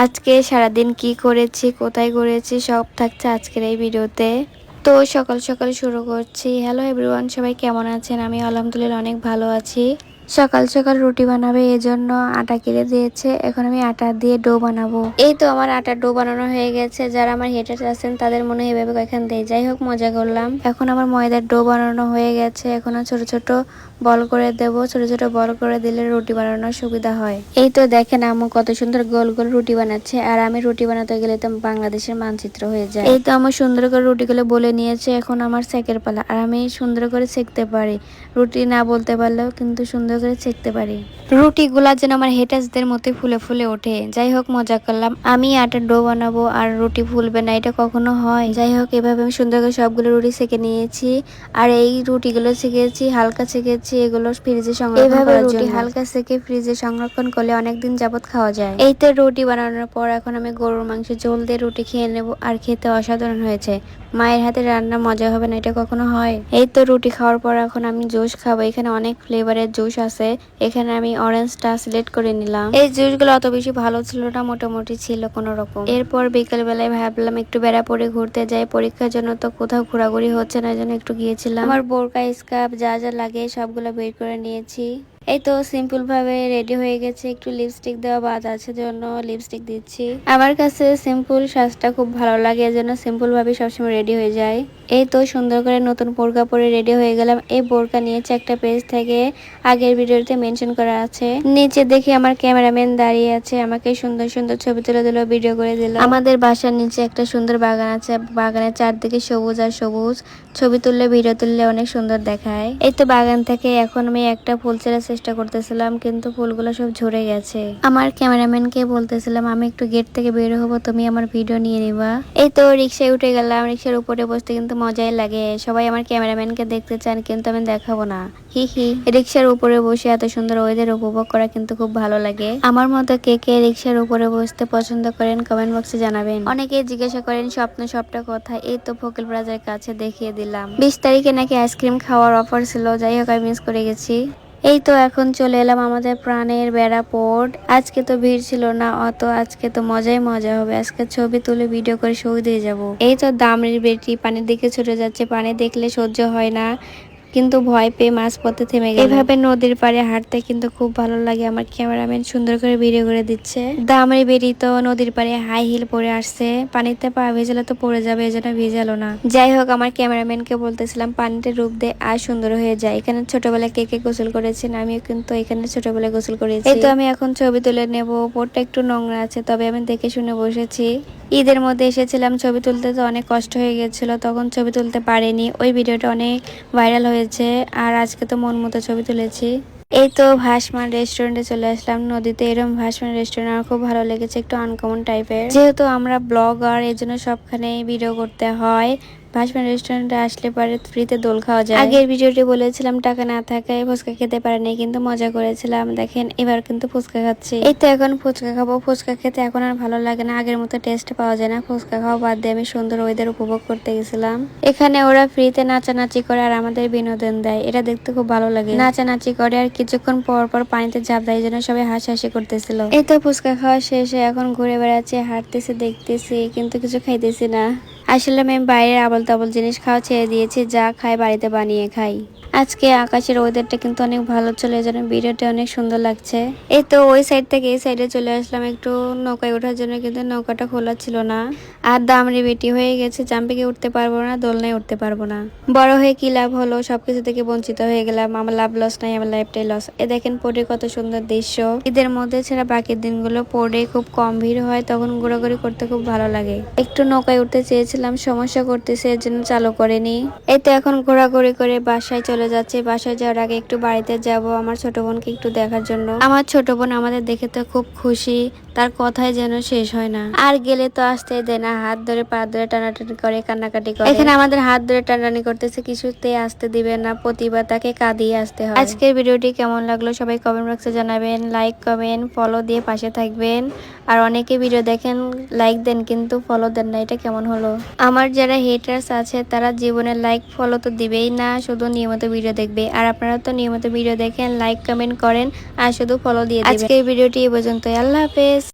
আজকে সারাদিন কি করেছি, কোথায় করেছি সব থাকছে আজকের এই ভিডিওতে। তো সকাল সকাল শুরু করছি। হ্যালো এভরিওয়ান, সবাই কেমন আছেন? আমি আলহামদুলিল্লাহ অনেক ভালো আছি। সকাল সকাল রুটি বানাবে এজন্য আটা কিনে দিয়েছে। এখন আমি আটা দিয়ে ডো বানাবো। এই তো আমার আটার ডো বানানো হয়ে গেছে। যারা আমার হেটার আছেন তাদের মনে হয় এভাবে এখান দিয়ে, যাই হোক মজা করলাম। এখন আমার ময়দার ডো বানানো হয়ে গেছে। এখন ছোট ছোট বল করে দেব। ছোট ছোট বল করে দিলে রুটি বানানোর সুবিধা হয়। এই তো দেখেন আম্মু কত সুন্দর গোল গোল রুটি বানাচ্ছে। আর আমি রুটি বানাতে গেলে তো বাংলাদেশের মানচিত্র হয়ে যায়। এই তো আমার সুন্দর করে রুটিগুলো বলে নিয়েছে। এখন আমার সেকের পালা। আর আমি সুন্দর করে সেকতে পারি। রুটি না বলতে পারলেও কিন্তু সুন্দর করে সেকতে পারি। রুটিগুলা যেন আমার হেটাসদের মতো ফুলে ফুলে ওঠে। যাই হোক মজা করলাম। আমি আটার ডো বানাবো আর রুটি ফুলবে না, এটা কখনো হয়? যাই হোক এভাবে আমি সুন্দর করে সবগুলো রুটি সেকে নিয়েছি। আর এই রুটিগুলো সেকেছি, হালকা সেকেছি, এগুলো ফ্রিজে সংরক্ষণ করার জন্য। রুটি হালকা সেকে ফ্রিজে সংরক্ষণ করলে অনেকদিন যাবত খাওয়া যায়। এই তো রুটি বানানোর পর এখন আমি গরুর মাংস ঝোল দিয়ে রুটি খেয়ে নেব। আর খেতে অসাধারণ হয়েছে। মায়ের হাতে রান্না মজা হবে না, এটা কখনো হয়? এই তো রুটি খাওয়ার পর এখন আমি জুস খাবো। এখানে অনেক ফ্লেভারের জুস আছে। এখানে আমি অরেঞ্জটা সিলেক্ট করে নিলাম। এই জুসগুলো অত বেশি ভালো ছিল না, মোটামুটি ছিল কোনো রকম। এরপর বিকেল বেলায় ভাবলাম একটু বেড়াপড়ে ঘুরতে যাই। পরীক্ষার জন্য তো কোথাও ঘোরাঘুরি হচ্ছে না, জন্য একটু গিয়েছিলাম। আমার বোরকা স্কার্ফ যা যা লাগে সবগুলো বের করে নিয়েছি। এই তো সিম্পল ভাবে রেডি হয়ে গেছে। একটু লিপস্টিক দেওয়া বাদ আছে জন্য লিপস্টিক দিচ্ছি। আমার কাছে সিম্পল সাজটা খুব ভালো লাগে, এজন্য সিম্পল ভাবে সবসময় রেডি হয়ে যায়। এই তো সুন্দর করে নতুন বোরকা পরে রেডি হয়ে গেলাম। এই বোরকা নিয়েছে একটা পেজ থেকে, আগের ভিডিওতে মেনশন করা আছে। নিচে দেখি আমার ক্যামেরাম্যান দাঁড়িয়ে আছে, আমাকে সুন্দর সুন্দর ছবি তুলে দিল, ভিডিও করে দিল। আমাদের বাসার নিচে একটা সুন্দর বাগান আছে। বাগানের চারদিকে সবুজ আর সবুজ। ছবি তুললে ভিডিও তুললে অনেক সুন্দর দেখায়। এই তো বাগান থেকে এখন আমি একটা ফুল ছেড়ার চেষ্টা করতেছিলাম, কিন্তু ফুলগুলো সব ঝরে গেছে। আমার ক্যামেরাম্যানকে বলতেছিলাম আমি একটু গেট থেকে বের হবো, তুমি আমার ভিডিও নিয়ে নিবা। এই তো রিক্সায় উঠে গেলাম। রিক্সার উপরে বসতে কিন্তু মজাই লাগে। সবাই আমার ক্যামেরাম্যানকে দেখতে চান, কিন্তু আমি দেখাবো না। হি হি। রিক্সার উপরে বসে এত সুন্দর ওয়েদার উপভোগ করা কিন্তু খুব ভালো লাগে। আমার মতো কে কে রিক্সার উপরে বসতে পছন্দ করেন কমেন্ট বক্সে জানাবেন। অনেকে জিজ্ঞাসা করেন স্বপ্ন সবটা কথা। এই তো ফকিল প্লাজার কাছে দেখিয়ে দিলাম। 20 তারিখে নাকি আইসক্রিম খাওয়ার অফার ছিল, যাই হোক আমি মিস করে গেছি। এই তো এখন চলে এলাম আমাদের প্রাণের বেড়া পোর্ট। আজকে তো ভিড় ছিল না অত, আজকে তো মজাই মজা হবে। আজকে ছবি তুলে ভিডিও করে সই দিয়ে যাব। এই তো দামরির বেটি পানির দিকে ছুটে যাচ্ছে। পানি দেখলে সহ্য হয় না, কিন্তু ভয় পেয়ে মাঝপথে থেমে গেল। এভাবে নদীর পাড়ে হাঁটতে কিন্তু খুব ভালো লাগে। আমার ক্যামেরাম্যান সুন্দর করে ভিডিও করে দিচ্ছে। দামরি বেরি তো নদীর পাড়ে হাই হিল পরে আসছে। পানিতে পা ভেজালে তো পড়ে যাবে, এজন্য ভেজালো না। যাই হোক আমার ক্যামেরাম্যানকে বলতেছিলাম পানিতে ডুব দে আর সুন্দর হয়ে যায়। এখানে ছোটবেলায় কে কে গোসল করেছেন? আমিও কিন্তু এখানে ছোটবেলায় গোসল করেছি। এই তো আমি এখন ছবি তুলে নেব। পোর্টটা একটু নোংরা আছে, তবে আমি দেখে শুনে বসেছি। ঈদের মধ্যে এসেছিলাম, ছবি তুলতে তো অনেক কষ্ট হয়ে গেছিল, তখন ছবি তুলতে পারিনি। ওই ভিডিওটা অনেক ভাইরাল হয়েছে। আর আজকে তো মন মতো ছবি তুলেছি। এই তো ভাসমান রেস্টুরেন্টে চলে আসলাম। নদীতে এরকম ভাসমান রেস্টুরেন্ট আমার খুব ভালো লেগেছে, একটু আনকমন টাইপের। যেহেতু আমরা ব্লগার এর জন্য সবখানে ভিডিও করতে হয়। ভাসমান রেস্টুরেন্টে আসলে পরে ফ্রিতে দোল খাওয়া যায়। আগের ভিডিওটি বলেছিলাম টাকা না থাকায় ফুচকা খেতে পারিনি, কিন্তু মজা করেছিলাম। দেখেন এবার কিন্তু ফুচকা খাচ্ছি। এই তো এখন ফুচকা খাবো। ফুচকা খেতে এখন আর ভালো লাগে না, আগের মতো টেস্ট পাওয়া যায় না। ফুচকা খাওয়া বাদ দিয়ে আমি সুন্দর ওয়েদার উপভোগ করতে গেছিলাম। এখানে ওরা ফ্রিতে নাচানাচি করে আর আমাদের বিনোদন দেয়, এটা দেখতে খুব ভালো লাগে। নাচানাচি করে আর কিছুক্ষণ পর পর পানিতে ঝাঁপ দেয়, জন্য সবাই হাসাহাসি করতেছিল। এই তো ফুচকা খাওয়া শেষে এখন ঘুরে বেড়াচ্ছি, হাঁটতেছি, দেখতেছি, কিন্তু কিছু খাইতেছি না। আসলে আমি বাইরের আবল তাবল জিনিস খাওয়া ছেড়ে দিয়েছি, যা খাই বাড়িতে বানিয়ে খাই। আজকে আকাশের ওয়েদারটা কিন্তু অনেক ভালো ছিল, এজন্য ভিডিওটা অনেক সুন্দর লাগছে। এই তো ওই সাইড থেকে এই সাইডে চলে আসলাম একটু নৌকায় ওঠার জন্য, কিন্তু নৌকাটা খোলা ছিল না। আর দামড়ি বেটি হয়ে গেছে, জাম্পিংয়ে উঠতে পারবো না, দোলনায় উঠতে পারবো না। বড় হয়ে কি লাভ হলো, সবকিছু থেকে বঞ্চিত হয়ে গেলাম। আমার লাভ লস নাই, আমার লাইফটাই লস। এ দেখেন পোর্টে কত সুন্দর দৃশ্য। ঈদের মধ্যে ছাড়া বাকি দিনগুলো পোর্টে খুব কম ভিড় হয়, তখন ঘোরাঘুরি করতে খুব ভালো লাগে। একটু নৌকায় উঠতে চেয়েছিলাম, সমস্যা করতেছে, এর জন্য চালু করেনি। এই তো এখন ঘোরাঘুরি করে বাসায় চলে যাচ্ছে। বাসায় যাওয়ার আগে একটু বাড়িতে যাব আমার ছোট বোনকে একটু দেখার জন্য। আমার ছোট বোন আমাদের দেখে তো খুব খুশি, তার কথাই যেন শেষ হয় না। আর গেলে তো আসতে দেয় না, হাত ধরে পা ধরে টানাটানি করে, কান্নাকাটি করে। এখানে আমাদের হাত ধরে টানাটানি করতেছে, কিছুতে আসতে দিবে না, প্রতিবার তাকে কাঁদিয়ে আসতে হয়। আজকের ভিডিওটি কেমন লাগলো সবাই কমেন্ট বক্সে জানাবেন। লাইক কমেন্ট ফলো দিয়ে পাশে থাকবেন। আর অনেকে ভিডিও দেখেন লাইক দেন কিন্তু ফলো দেন না, এটা কেমন হলো? আমার যারা হেটার্স আছে তারা জীবনে লাইক ফলো তো দিবেই না, শুধু নিয়মিত ভিডিও দেখবে। আর আপনারা তো নিয়মিত ভিডিও দেখেন, লাইক কমেন্ট করেন আর শুধু ফলো দিয়ে দিবেন। আজকের ভিডিওটি এই পর্যন্তই। আল্লাহ হাফেজ।